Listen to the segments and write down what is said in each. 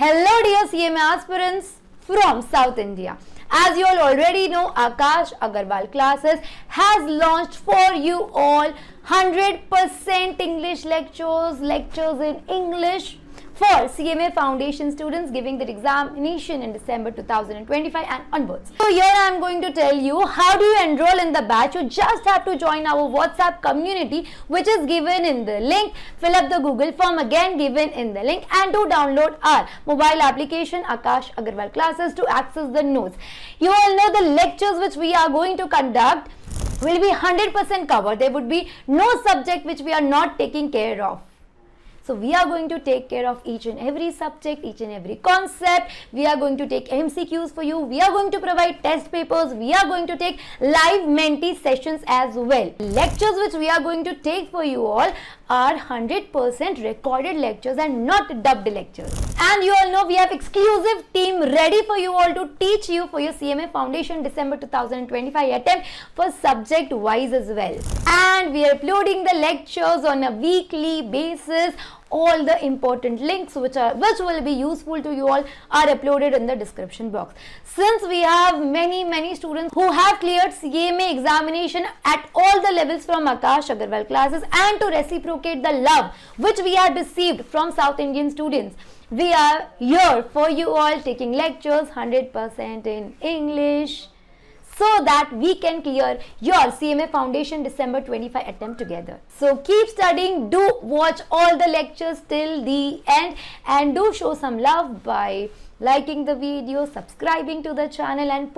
Hello dear CMA aspirants from South India. As you all already know, Akash Agarwal Classes has launched for you all 100% English lectures in English for CMA Foundation students giving their examination in December 2025 and onwards. So here I am going to tell you how do you enroll in the batch. You just have to join our WhatsApp community, which is given in the link. Fill up the Google form again given in the link, and to download our mobile application Akash Agarwal Classes to access the notes. You all know the lectures which we are going to conduct will be 100% covered. There would be no subject which we are not taking care of. So we are going to take care of each and every subject, each and every concept. We are going to take MCQs for you. We are going to provide test papers. We are going to take live mentee sessions as well. Lectures which we are going to take for you all are 100% recorded lectures and not dubbed lectures. And you all know we have exclusive team ready for you all to teach you for your CMA Foundation December 2025 attempt for subject wise as well. And we are uploading the lectures on a weekly basis. All the important links which will be useful to you all are uploaded in the description box. Since we have many students who have cleared CMA examination at all the levels from Akash Agarwal Classes, and to reciprocate the love which we have received from South Indian students, we are here for you all taking lectures 100% in English, so that we can clear your CMA Foundation December 25 attempt together. So keep studying, do watch all the lectures till the end, and do show some love by liking the video, subscribing to the channel, and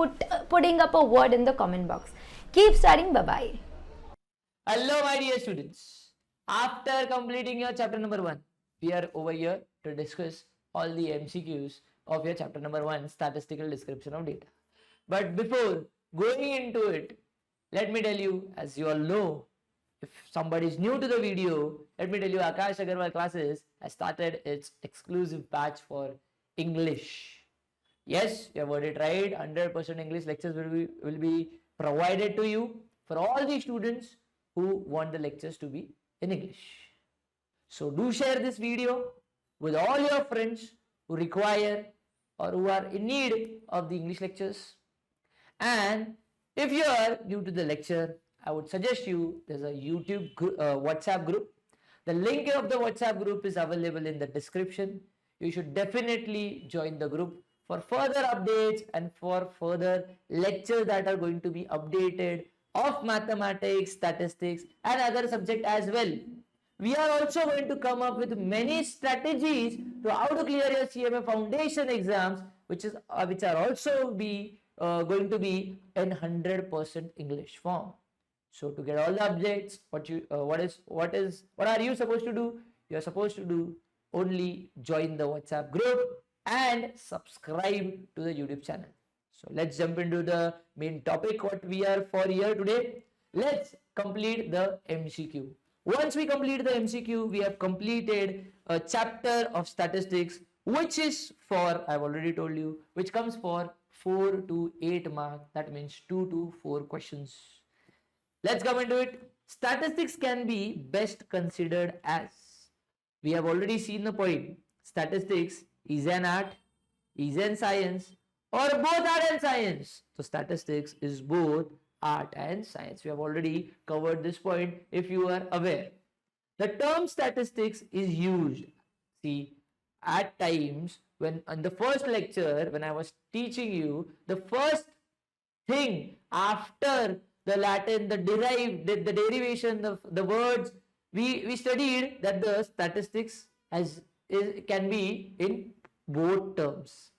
putting up a word in the comment box. Keep studying. Bye-bye. Hello my dear students. After completing your chapter number 1, we are over here to discuss all the MCQs of your chapter number 1, Statistical Description of Data. But before going into it, let me tell you, as you all know, if somebody is new to the video, let me tell you, Akash Agarwal Classes has started its exclusive batch for English. Yes, you have heard it right. 100% English lectures will be provided to you for all the students who want the lectures to be in English. So do share this video with all your friends who require or who are in need of the English lectures. And if you are new to the lecture, I would suggest you, there's a YouTube WhatsApp group. The link of the WhatsApp group is available in the description. You should definitely join the group for further updates and for further lectures that are going to be updated of mathematics, statistics, and other subjects as well. We are also going to come up with many strategies to how to clear your CMA Foundation exams, which are also going to be in 100% English form. So to get all the updates, what are you supposed to do? You are supposed to do only join the WhatsApp group and subscribe to the YouTube channel. So let's jump into the main topic. What we are for here today? Let's complete the MCQ. Once we complete the MCQ, we have completed a chapter of statistics, which is for, I've already told you, which comes for 4 to 8 marks. That means 2 to 4 questions. Let's come into it. Statistics can be best considered as, we have already seen the point, statistics is an art, is an science, or both art and science. So statistics is both art and science. We have already covered this point if you are aware. The term statistics is used, see, at times when in the first lecture, when I was teaching you, the first thing after the Latin, the derivation, the words, we studied that the statistics can be in both terms,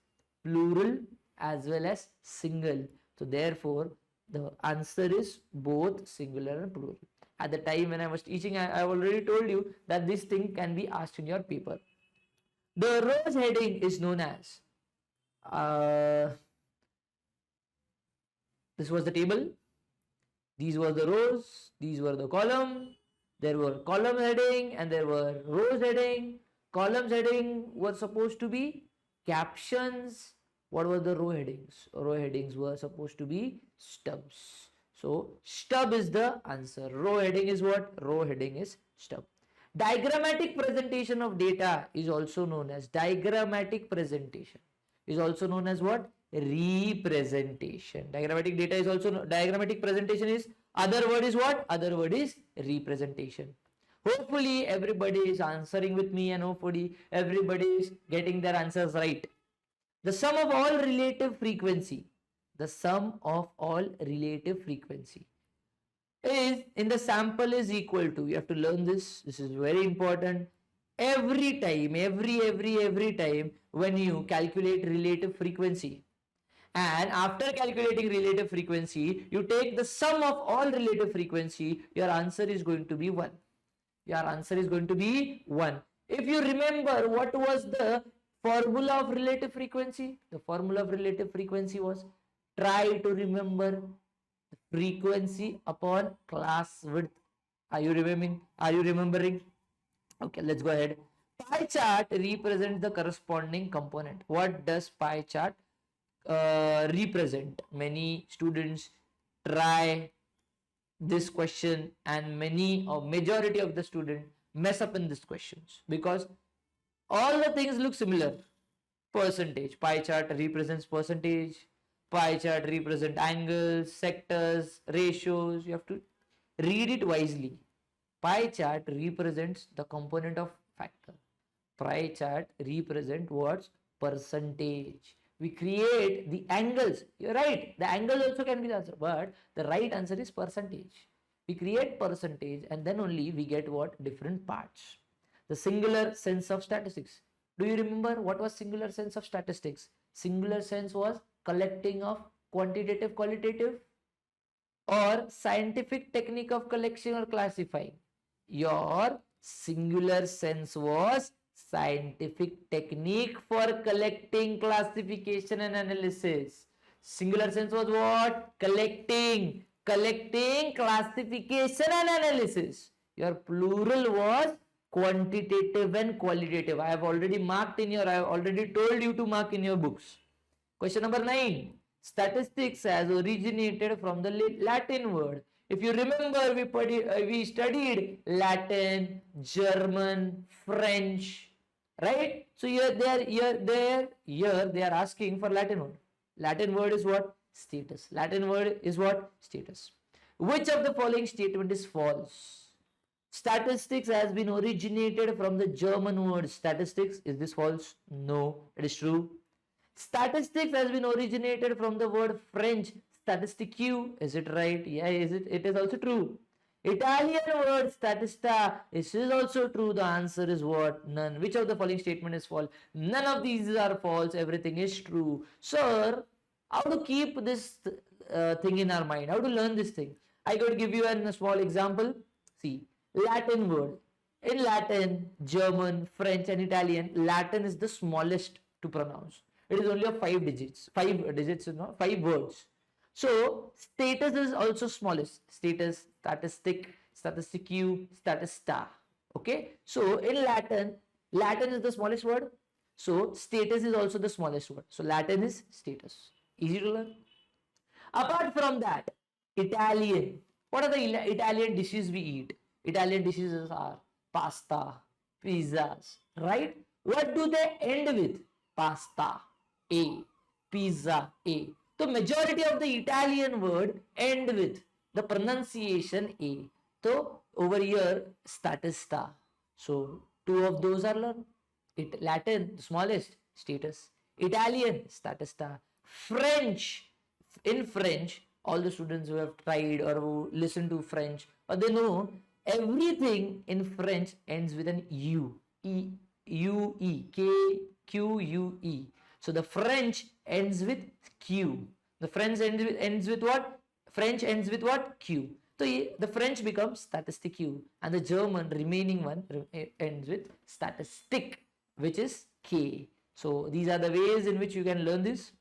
plural as well as single. So therefore, the answer is both singular and plural. At the time when I was teaching, I already told you that this thing can be asked in your paper. The rows heading is known as, this was the table, these were the rows, these were the column, there were column heading and there were rows heading. Columns heading were supposed to be captions. What were the row headings? Row headings were supposed to be stubs. So stub is the answer. Row heading is what? Row heading is stub. Diagrammatic presentation of data is also known as diagrammatic presentation. Is also known as what? Representation. Diagrammatic data is also diagrammatic presentation is other word is what? Other word is representation. Hopefully everybody is answering with me and hopefully everybody is getting their answers right. The sum of all relative frequency. The sum of all relative frequency is in the sample is equal to, you have to learn this, this is very important. Every time, every time when you calculate relative frequency, and after calculating relative frequency, you take the sum of all relative frequency, your answer is going to be 1. Your answer is going to be 1. If you remember what was the formula of relative frequency, the formula of relative frequency was, try to remember frequency upon class width. Are you remembering? Are you remembering? Okay, let's go ahead. Pie chart represents the corresponding component. What does pie chart represent? Many students try this question and many or majority of the students mess up in these questions because all the things look similar. Percentage, pie chart represents percentage. Pie chart represent angles, sectors, ratios. You have to read it wisely. Pie chart represents the component of factor. Pie chart represent what? Percentage. We create the angles. You're right. The angle also can be the answer, but the right answer is percentage. We create percentage and then only we get what? Different parts. The singular sense of statistics. Do you remember what was singular sense of statistics? Singular sense was collecting of quantitative, qualitative, or scientific technique of collection or classifying. Your singular sense was scientific technique for collecting, classification and analysis. Singular sense was what? Collecting, classification and analysis. Your plural was quantitative and qualitative. I have already marked in your, I have already told you to mark in your books. Question number 9. Statistics has originated from the Latin word. If you remember, we studied Latin, German, French, right? So here they are asking for Latin word. Latin word is what? Status. Latin word is what? Status. Which of the following statement is false? Statistics has been originated from the German word statistics. Is this false? No, it is true. Statistics has been originated from the word French statistique. Is it right? Yeah, is it? It is also true. Italian word statista. This is also true. The answer is what? None. Which of the following statement is false? None of these are false. Everything is true. Sir, how to keep this thing in our mind? How to learn this thing? I could give you a small example. See, Latin word. In Latin, German, French and Italian, Latin is the smallest to pronounce. It is only of 5 digits. 5 digits, 5 words. So, status is also smallest. Status, statistic, statistique, statista. Okay. So, in Latin, Latin is the smallest word. So, status is also the smallest word. So, Latin is status. Easy to learn. Apart from that, Italian. What are the Italian dishes we eat? Italian dishes are pasta, pizzas, right? What do they end with? Pasta, A, pizza, A. The majority of the Italian word end with the pronunciation A. So over here, statista. So 2 of those are learned. Latin, the smallest, status. Italian, statista. French. In French, all the students who have tried or who listen to French, or they know everything in French ends with an U. E, U, E, K, Q, U, E. So the French ends with Q. The French ends with what? French ends with what? Q. So the French becomes statistique, and the German remaining one ends with statistic, which is K. So these are the ways in which you can learn this.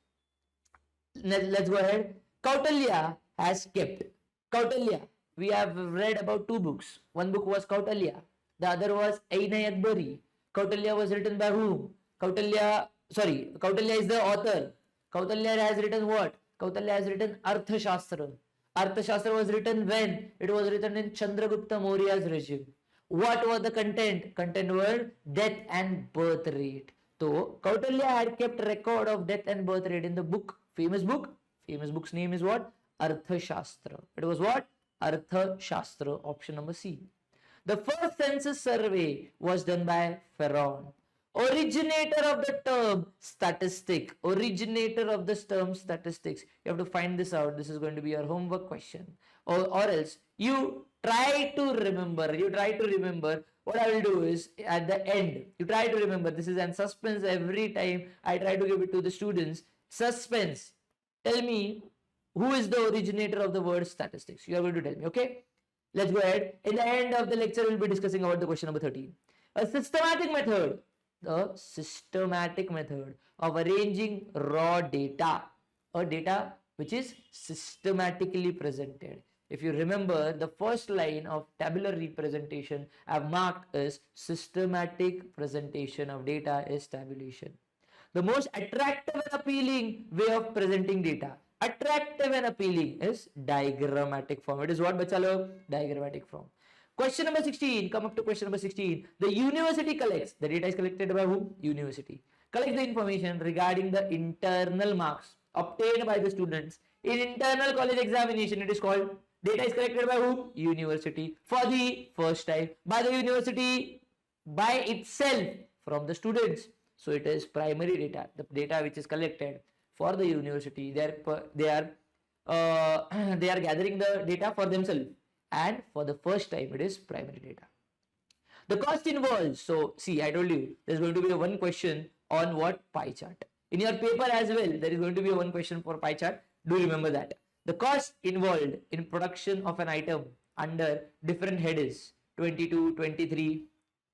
Let's go ahead. Kautilya has kept. Kautilya. We have read about 2 books. One book was Kautilya. The other was Ainayatbari. Kautilya was written by whom? Kautilya is the author. Kautilya has written what? Kautilya has written Arthashastra. Arthashastra was written when? It was written in Chandragupta Maurya's regime. What was the content? Content were death and birth rate. So Kautilya had kept record of death and birth rate in the book. Famous book. Famous book's name is what? Arthashastra. It was what? Arthashastra. Option number C. The first census survey was done by Pharaoh. Originator of the term statistic. Originator of this term statistics. You have to find this out. This is going to be your homework question. Or else you try to remember. You try to remember. What I will do is at the end, you try to remember. This is an suspense every time I try to give it to the students. Suspense. Tell me who is the originator of the word statistics. You are going to tell me, okay? Let's go ahead. In the end of the lecture, we'll be discussing about the question number 13. A systematic method. The systematic method of arranging raw data. A data which is systematically presented. If you remember, the first line of tabular representation I've marked as systematic presentation of data is tabulation. The most attractive and appealing way of presenting data. Attractive and appealing is diagrammatic form. It is what, bachalo? Diagrammatic form. Question number 16. Come up to question number 16. The university collects. The data is collected by whom? University. Collects the information regarding the internal marks obtained by the students in internal college examination. It is called. Data is collected by whom? University. For the first time. By the university by itself from the students. So it is primary data. The data which is collected for the university. They are gathering the data for themselves. And for the first time, it is primary data. The cost involved. So, see, I told you, there's going to be a one question on what? Pie chart. In your paper as well, there is going to be a one question for pie chart. Do remember that. The cost involved in production of an item under different heads 22, 23,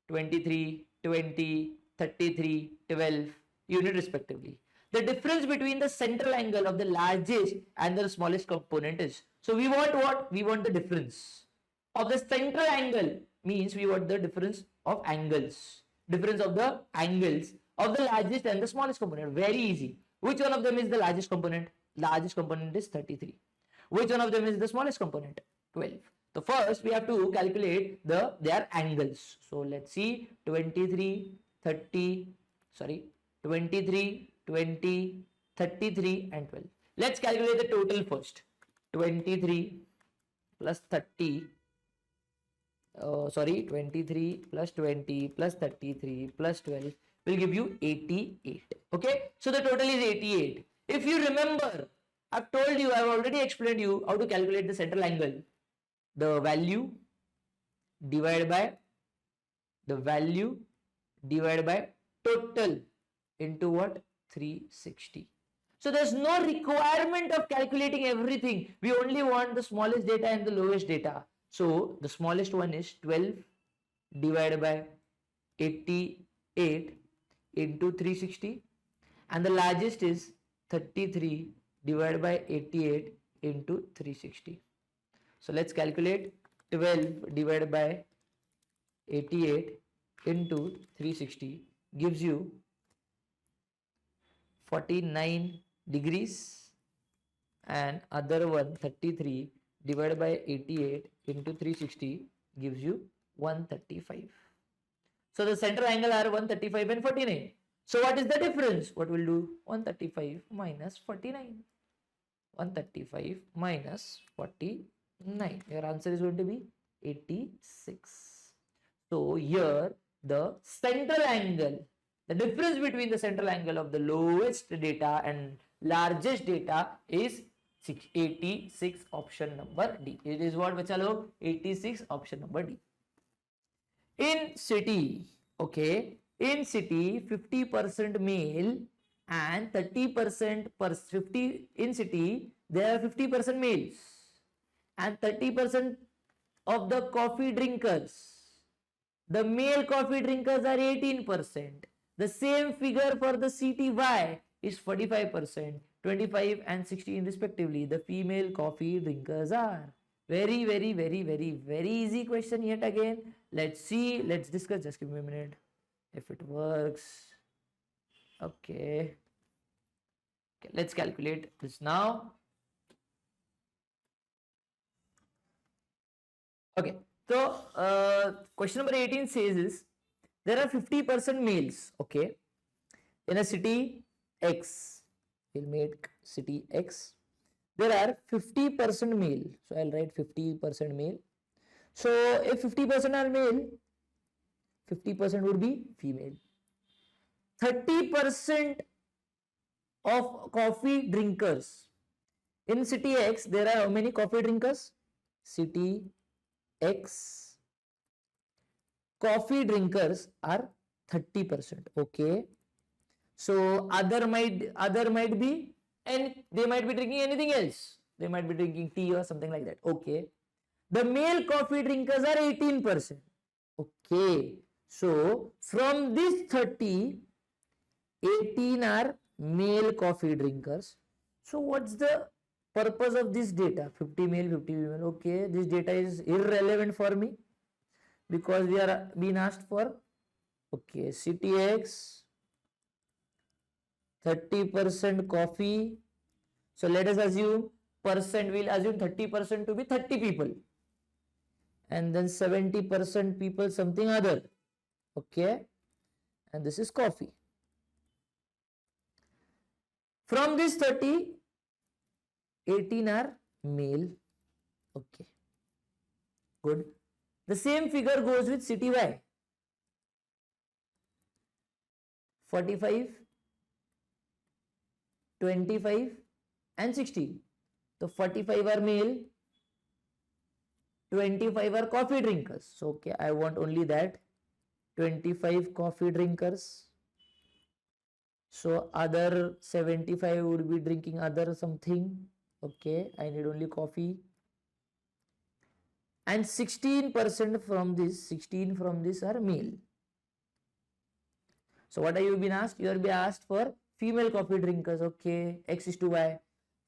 23, 20, 33, 12 unit respectively. The difference between the central angle of the largest and the smallest component is. So we want what? We want the difference of the central angle, means we want the difference of angles. Difference of the angles of the largest and the smallest component. Very easy. Which one of them is the largest component? Largest component is 33. Which one of them is the smallest component? 12. So first we have to calculate their angles. So let's see 23, 20, 33 and 12. Let's calculate the total first. 23 plus 30, 23 plus 20 plus 33 plus 12 will give you 88. Okay, so the total is 88. If you remember, I've told you, I've already explained you how to calculate the central angle. The value divided by total into what? 360. So there's no requirement of calculating everything. We only want the smallest data and the lowest data. So the smallest one is 12 divided by 88 into 360 and the largest is 33 divided by 88 into 360. So let's calculate 12 divided by 88 into 360 gives you 49 degrees and other one 33 divided by 88 into 360 gives you 135. So the central angle are 135 and 49. So what is the difference? What will do? 135 minus 49. 135 minus 49. Your answer is going to be 86. So here the central angle, the difference between the central angle of the lowest data and largest data is 86, option number D. It is what, bachalo? 86, option number D. In city, okay, in city 50% male and 30% in city there are 50% males and 30% of the coffee drinkers. The male coffee drinkers are 18%. The same figure for the CTY is 45%, 25 and 16 respectively. The female coffee drinkers are. Very, very, very, very, very easy question yet again. Let's see. Let's discuss. Just give me a minute. If it works. Okay. Let's calculate this now. Okay. So, question number 18 says is, there are 50% males, okay, in a city X. We'll make city X. There are 50% male. So, I'll write 50% male. So, if 50% are male, 50% would be female. 30% of coffee drinkers. In city X, there are how many coffee drinkers? City X. Coffee drinkers are 30%. Okay. So other might be, and they might be drinking anything else. They might be drinking tea or something like that. Okay. The male coffee drinkers are 18%. Okay. So from this 30, 18 are male coffee drinkers. So what's the purpose of this data? 50 male, 50 female. Okay, this data is irrelevant for me because we are being asked for, okay, city X, 30% coffee. So let us assume percent, we'll assume 30% to be 30 people, and then 70% people something other. Okay, and this is coffee. From this 30, 18 are male. Okay, good. The same figure goes with city Y. 45, 25 and 16. So 45 are male, 25 are coffee drinkers. So okay, I want only that. 25 coffee drinkers. So other 75 would be drinking other something. Okay, I need only coffee. And 16% from this, 16 from this are male. So what are you been asked? You are being asked for female coffee drinkers. Okay, X is to Y.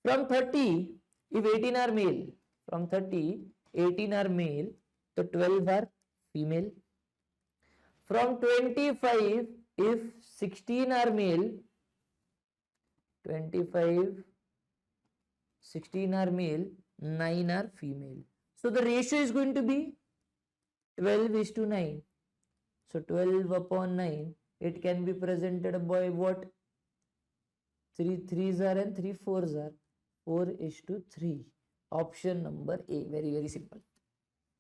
From 30, if 18 are male, from 30, 18 are male, so 12 are female. From 25, if 16 are male, 25, 16 are male, 9 are female. So the ratio is going to be 12 is to 9. So 12 upon 9, it can be presented by what? 3 3s are and 3 4s are. 4 is to 3. Option number A. Very, very simple.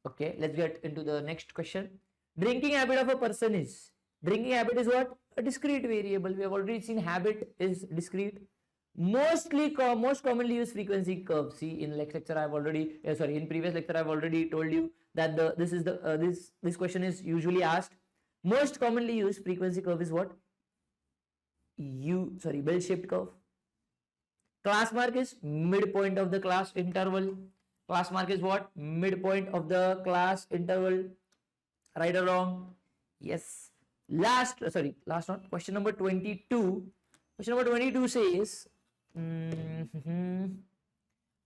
Okay, let's get into the next question. Drinking habit of a person is. Drinking habit is what? A discrete variable. We have already seen habit is discrete. Most commonly used frequency curve. See, in lecture I have already in previous lecture I have already told you that this question is usually asked. Most commonly used frequency curve is what? Bell-shaped curve. Class mark is midpoint of the class interval. Class mark is what? Midpoint of the class interval. Right or wrong? Yes. Question number 22. Question number 22 says,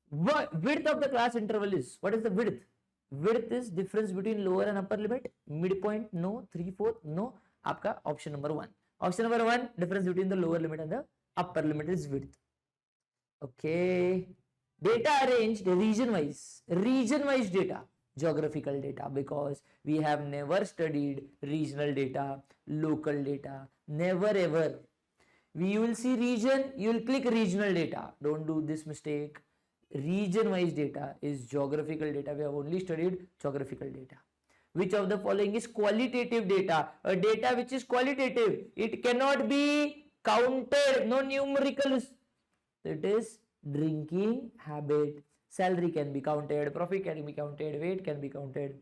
what width of the class interval is? What is the width? Width is difference between lower and upper limit. Midpoint, no. 3/4, no. Aapka option number 1. Option number 1, difference between the lower limit and the upper limit is width. Okay. Data arranged region-wise. Region-wise data. Geographical data, because we have never studied regional data, local data. Never ever. You will see region, you will click regional data. Don't do this mistake. Region-wise data is geographical data. We have only studied geographical data. Which of the following is qualitative data? A data which is qualitative. It cannot be counted. No numericals. It is drinking habit. Salary can be counted. Profit can be counted. Weight can be counted.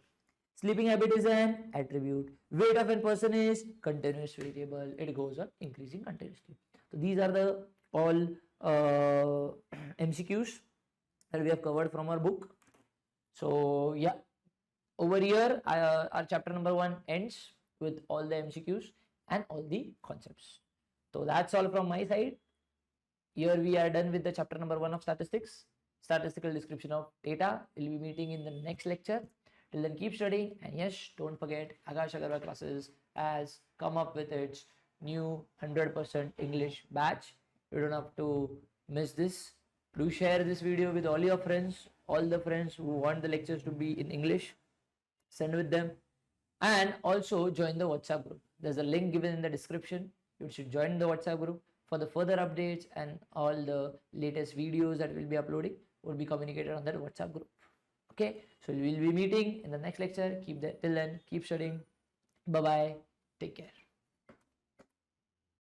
Sleeping habit is an attribute. Weight of a person is continuous variable. It goes on increasing continuously. So these are the all MCQs that we have covered from our book. So yeah, over here our chapter number 1 ends with all the MCQs and all the concepts. So that's all from my side. Here we are done with the chapter number 1 of statistics. Statistical description of data. We'll be meeting in the next lecture. Till then, keep studying, and yes, don't forget, Akash Agarwal Classes has come up with its new 100% English batch. You don't have to miss this. Do share this video with all your friends, all the friends who want the lectures to be in English. send with them, and also join the WhatsApp group. There's a link given in the description. You should join the WhatsApp group for the further updates, and all the latest videos that we'll be uploading will be communicated on that WhatsApp group. Okay, so we'll be meeting in the next lecture. Keep that till then, keep studying. Bye bye, take care.